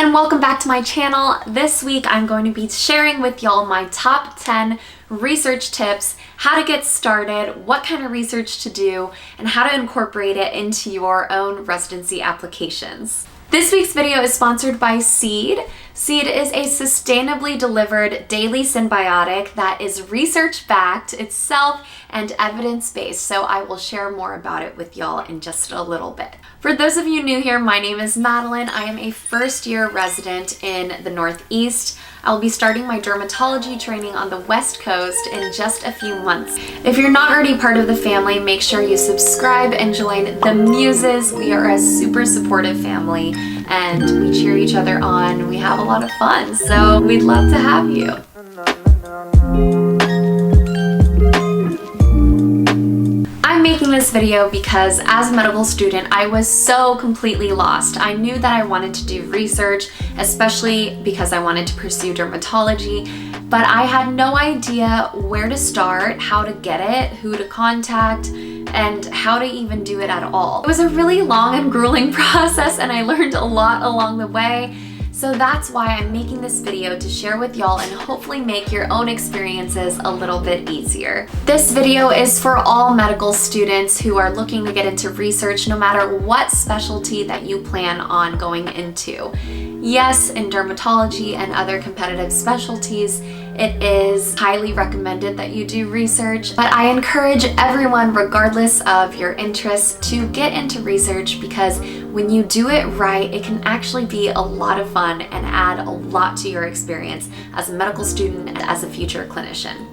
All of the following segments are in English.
and welcome back to my channel. This week I'm going to be sharing with y'all my top 10 research tips, how to get started, what kind of research to do, and how to incorporate it into your own residency applications. This week's video is sponsored by Seed. Seed is a sustainably delivered daily symbiotic that is research-backed itself and evidence-based, so I will share more about it with y'all in just a little bit. For those of you new here, my name is Madalyn. I am a first-year resident in the Northeast. I'll be starting my dermatology training on the West Coast in just a few months. If you're not already part of the family, make sure you subscribe and join the Muses. We are a super supportive family and we cheer each other on. We have a lot of fun, so we'd love to have you. I'm making this video because as a medical student, I was so completely lost. I knew that I wanted to do research, especially because I wanted to pursue dermatology, but I had no idea where to start, how to get it, who to contact, and how to even do it at all. It was a really long and grueling process, and I learned a lot along the way. So that's why I'm making this video to share with y'all and hopefully make your own experiences a little bit easier. This video is for all medical students who are looking to get into research no matter what specialty that you plan on going into. Yes, in dermatology and other competitive specialties, it is highly recommended that you do research, but I encourage everyone, regardless of your interests, to get into research because when you do it right, it can actually be a lot of fun and add a lot to your experience as a medical student and as a future clinician.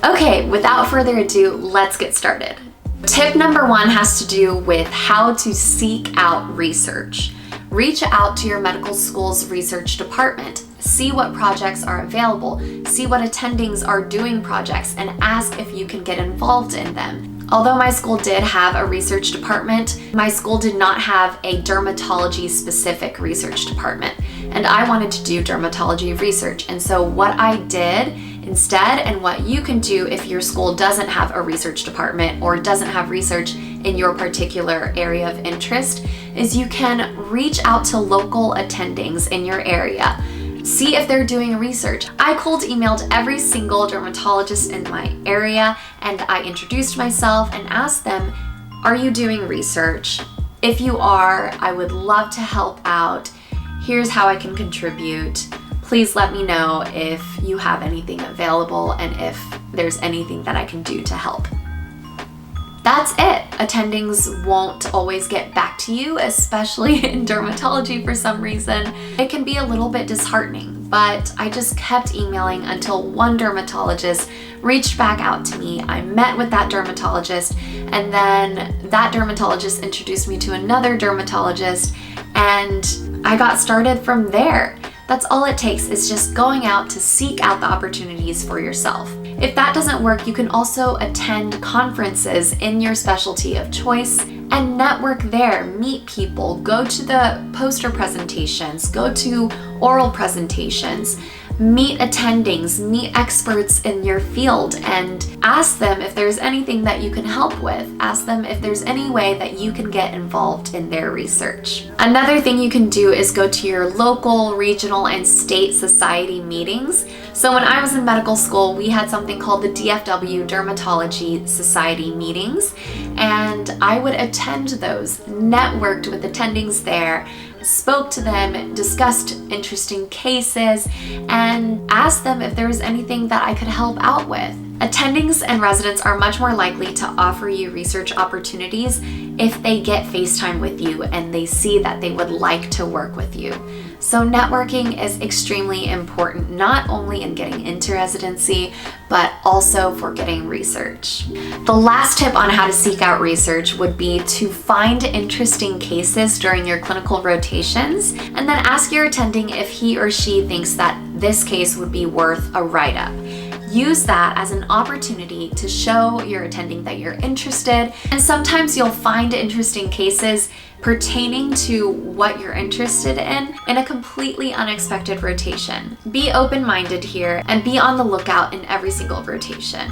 Okay, without further ado, let's get started. Tip number one has to do with how to seek out research. Reach out to your medical school's research department. See what projects are available, see what attendings are doing projects, and ask if you can get involved in them. Although my school did have a research department, my school did not have a dermatology specific research department, and I wanted to do dermatology research. And so what I did instead, and what you can do if your school doesn't have a research department or doesn't have research in your particular area of interest, is you can reach out to local attendings in your area. See if they're doing research. I cold emailed every single dermatologist in my area and I introduced myself and asked them, are you doing research? If you are, I would love to help out. Here's how I can contribute. Please let me know if you have anything available and if there's anything that I can do to help. That's it. Attendings won't always get back to you, especially in dermatology for some reason. It can be a little bit disheartening, but I just kept emailing until one dermatologist reached back out to me. I met with that dermatologist, and then that dermatologist introduced me to another dermatologist, and I got started from there. That's all it takes, is just going out to seek out the opportunities for yourself. If that doesn't work, you can also attend conferences in your specialty of choice and network there, meet people, go to the poster presentations, go to oral presentations, meet attendings, meet experts in your field, and ask them if there's anything that you can help with. Ask them if there's any way that you can get involved in their research. Another thing you can do is go to your local, regional, and state society meetings. So when I was in medical school, we had something called the DFW Dermatology Society meetings, and I would attend those, networked with attendings there, spoke to them, discussed interesting cases, and asked them if there was anything that I could help out with. Attendings and residents are much more likely to offer you research opportunities if they get FaceTime with you and they see that they would like to work with you. So networking is extremely important, not only in getting into residency, but also for getting research. The last tip on how to seek out research would be to find interesting cases during your clinical rotations, and then ask your attending if he or she thinks that this case would be worth a write-up. Use that as an opportunity to show your attending that you're interested, and sometimes you'll find interesting cases pertaining to what you're interested in a completely unexpected rotation. Be open-minded here and be on the lookout in every single rotation.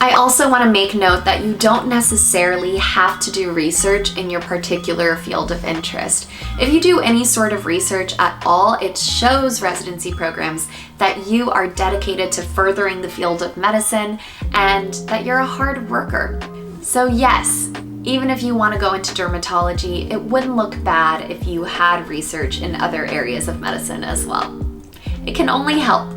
I also want to make note that you don't necessarily have to do research in your particular field of interest. If you do any sort of research at all, it shows residency programs that you are dedicated to furthering the field of medicine and that you're a hard worker. So yes, even if you want to go into dermatology, it wouldn't look bad if you had research in other areas of medicine as well. It can only help.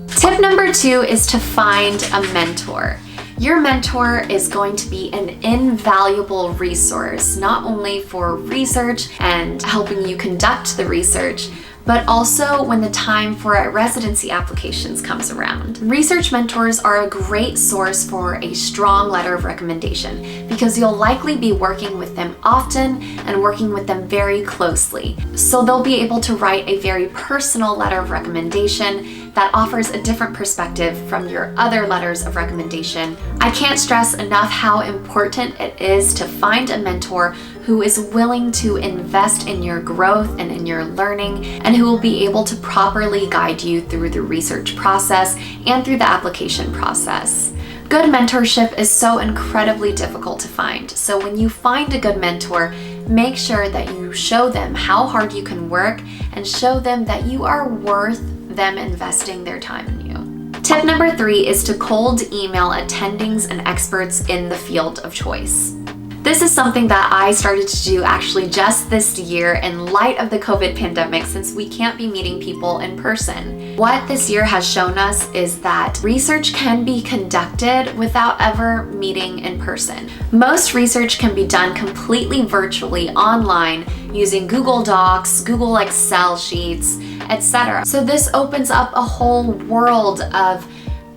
Tip number 2 is to find a mentor. Your mentor is going to be an invaluable resource, not only for research and helping you conduct the research, but also when the time for residency applications comes around. Research mentors are a great source for a strong letter of recommendation because you'll likely be working with them often and working with them very closely. So they'll be able to write a very personal letter of recommendation that offers a different perspective from your other letters of recommendation. I can't stress enough how important it is to find a mentor who is willing to invest in your growth and in your learning, and who will be able to properly guide you through the research process and through the application process. Good mentorship is so incredibly difficult to find, so when you find a good mentor, make sure that you show them how hard you can work and show them that you are worth them investing their time in you. Tip number 3 is to cold email attendings and experts in the field of choice. This is something that I started to do actually just this year in light of the COVID pandemic, since we can't be meeting people in person. What this year has shown us is that research can be conducted without ever meeting in person. Most research can be done completely virtually online using Google Docs, Google Excel sheets, etc. So this opens up a whole world of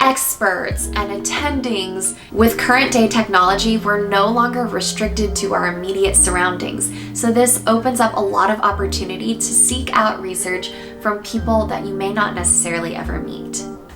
experts and attendings. With current day technology, we're no longer restricted to our immediate surroundings. So this opens up a lot of opportunity to seek out research from people that you may not necessarily ever meet.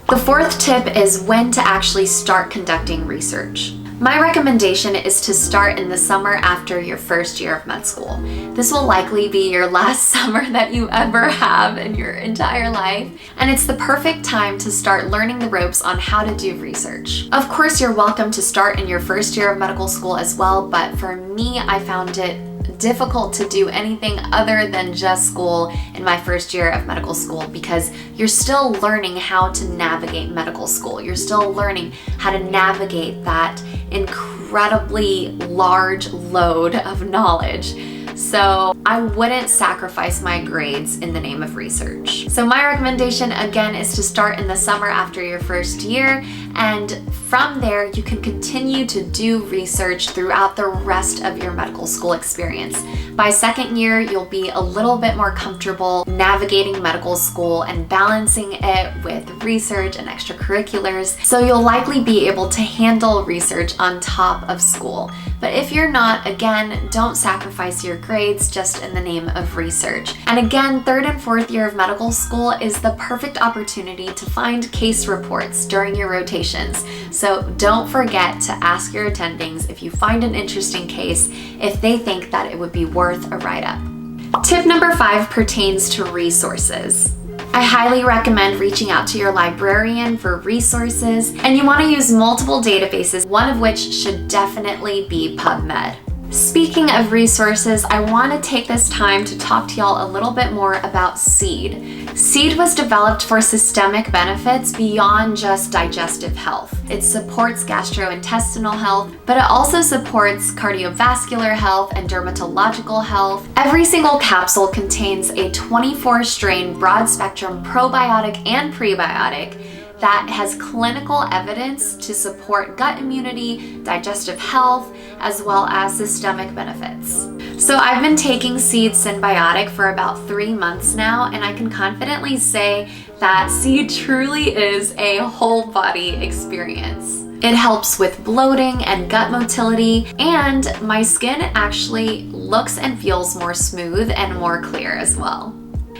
The 4th tip is when to actually start conducting research. My recommendation is to start in the summer after your first year of med school. This will likely be your last summer that you ever have in your entire life, and it's the perfect time to start learning the ropes on how to do research. Of course, you're welcome to start in your first year of medical school as well, but for me, I found it difficult to do anything other than just school in my first year of medical school because you're still learning how to navigate medical school. You're still learning how to navigate that incredibly large load of knowledge. So I wouldn't sacrifice my grades in the name of research. So my recommendation again is to start in the summer after your first year, and from there you can continue to do research throughout the rest of your medical school experience. By second year, you'll be a little bit more comfortable navigating medical school and balancing it with research and extracurriculars, so you'll likely be able to handle research on top of school. But if you're not, again, don't sacrifice your grades just in the name of research. And again, 3rd and 4th year of medical school is the perfect opportunity to find case reports during your rotations. So don't forget to ask your attendings if you find an interesting case, if they think that it would be worth a write-up. Tip number 5 pertains to resources. I highly recommend reaching out to your librarian for resources, and you want to use multiple databases, one of which should definitely be PubMed. Speaking of resources, I want to take this time to talk to y'all a little bit more about SEED. SEED was developed for systemic benefits beyond just digestive health. It supports gastrointestinal health, but it also supports cardiovascular health and dermatological health. Every single capsule contains a 24-strain broad-spectrum probiotic and prebiotic that has clinical evidence to support gut immunity, digestive health, as well as systemic benefits. So I've been taking SEED Synbiotic for about 3 months now, and I can confidently say that SEED truly is a whole body experience. It helps with bloating and gut motility, and my skin actually looks and feels more smooth and more clear as well.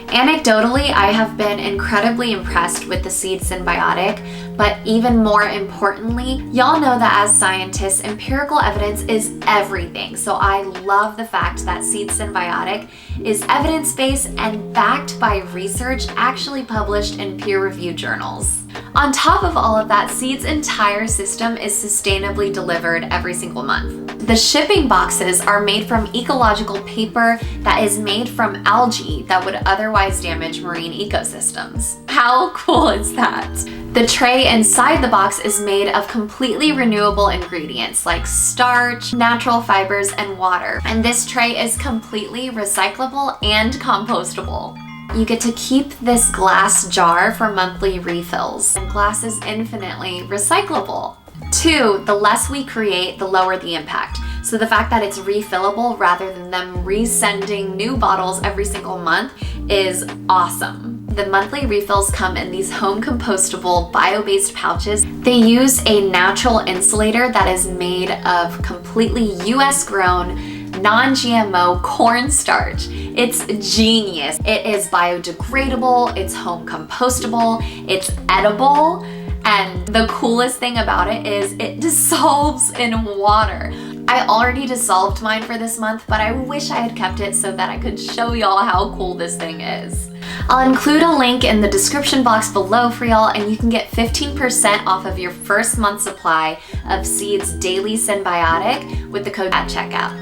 Anecdotally, I have been incredibly impressed with the SEED Synbiotic, but even more importantly, y'all know that as scientists, empirical evidence is everything. So I love the fact that SEED Synbiotic is evidence-based and backed by research actually published in peer-reviewed journals. On top of all of that, Seed's entire system is sustainably delivered every single month. The shipping boxes are made from ecological paper that is made from algae that would otherwise damage marine ecosystems. How cool is that? The tray inside the box is made of completely renewable ingredients like starch, natural fibers, and water. And this tray is completely recyclable and compostable. You get to keep this glass jar for monthly refills, and glass is infinitely recyclable. 2, the less we create, the lower the impact. So the fact that it's refillable rather than them resending new bottles every single month is awesome. The monthly refills come in these home compostable bio-based pouches. They use a natural insulator that is made of completely US grown non-GMO cornstarch. It's genius. It is biodegradable, it's home compostable, it's edible, and the coolest thing about it is it dissolves in water. I already dissolved mine for this month, but I wish I had kept it so that I could show y'all how cool this thing is. I'll include a link in the description box below for y'all, and you can get 15% off of your first month supply of Seed's Daily Symbiotic with the code at checkout.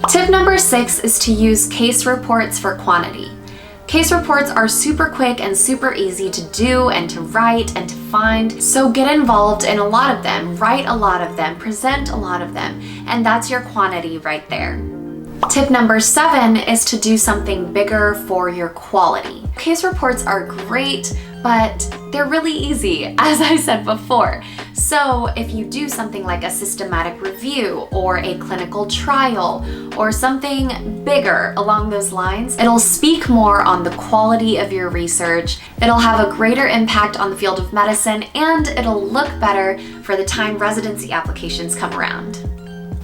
Tip number 6 is to use case reports for quantity. Case reports are super quick and super easy to do and to write and to find, so get involved in a lot of them, write a lot of them, present a lot of them, and that's your quantity right there. Tip number 7 is to do something bigger for your quality. Case reports are great, but they're really easy, as I said before. So if you do something like a systematic review or a clinical trial or something bigger along those lines, it'll speak more on the quality of your research, it'll have a greater impact on the field of medicine, and it'll look better for the time residency applications come around.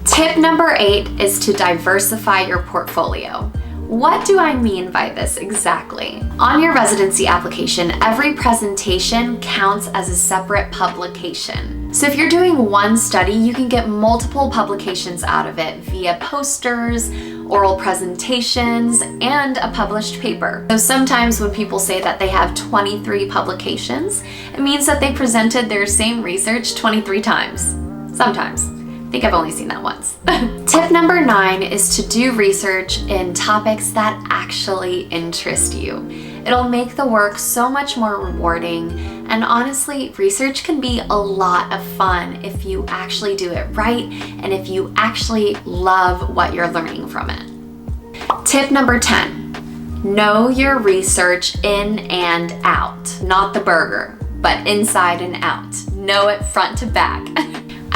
Tip number 8 is to diversify your portfolio. What do I mean by this exactly? On your residency application, every presentation counts as a separate publication. So if you're doing one study, you can get multiple publications out of it via posters, oral presentations, and a published paper. So sometimes when people say that they have 23 publications, it means that they presented their same research 23 times. Sometimes. I think I've only seen that once. Tip number 9 is to do research in topics that actually interest you. It'll make the work so much more rewarding, and honestly, research can be a lot of fun if you actually do it right and if you actually love what you're learning from it. Tip number 10, know your research in and out. Not the burger, but inside and out. Know it front to back.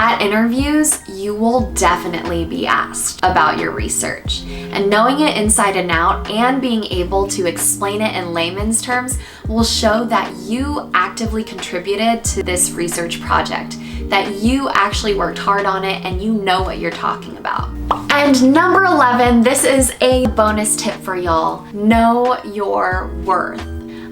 At interviews, you will definitely be asked about your research, and knowing it inside and out and being able to explain it in layman's terms will show that you actively contributed to this research project, that you actually worked hard on it and you know what you're talking about. And number 11, this is a bonus tip for y'all. Know your worth.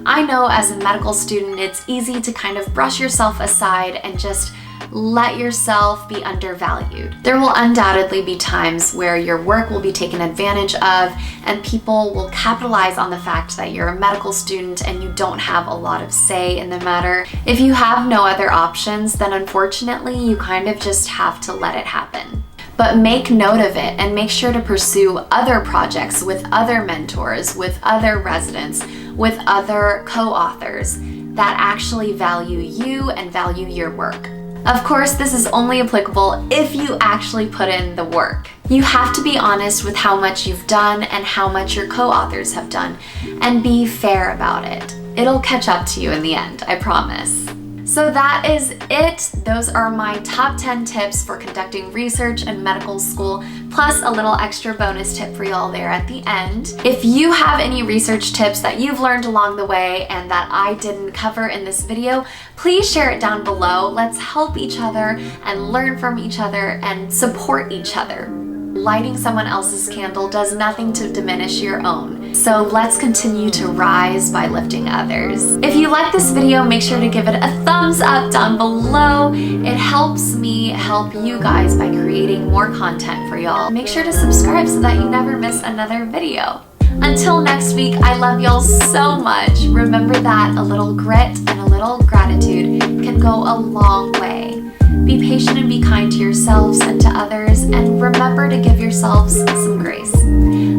I know as a medical student, it's easy to kind of brush yourself aside and just let yourself be undervalued. There will undoubtedly be times where your work will be taken advantage of and people will capitalize on the fact that you're a medical student and you don't have a lot of say in the matter. If you have no other options, then unfortunately you kind of just have to let it happen. But make note of it and make sure to pursue other projects with other mentors, with other residents, with other co-authors that actually value you and value your work. Of course, this is only applicable if you actually put in the work. You have to be honest with how much you've done and how much your co-authors have done, and be fair about it. It'll catch up to you in the end, I promise. So that is it. Those are my top 10 tips for conducting research in medical school, plus a little extra bonus tip for y'all there at the end. If you have any research tips that you've learned along the way and that I didn't cover in this video, please share it down below. Let's help each other and learn from each other and support each other. Lighting someone else's candle does nothing to diminish your own. So let's continue to rise by lifting others. If you like this video, make sure to give it a thumbs up down below. It helps me help you guys by creating more content for y'all. Make sure to subscribe so that you never miss another video. Until next week, I love y'all so much. Remember that a little grit and a little gratitude can go a long way. Be patient and be kind to yourselves and to others, and remember to give yourselves some grace.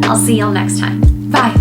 I'll see y'all next time. Bye.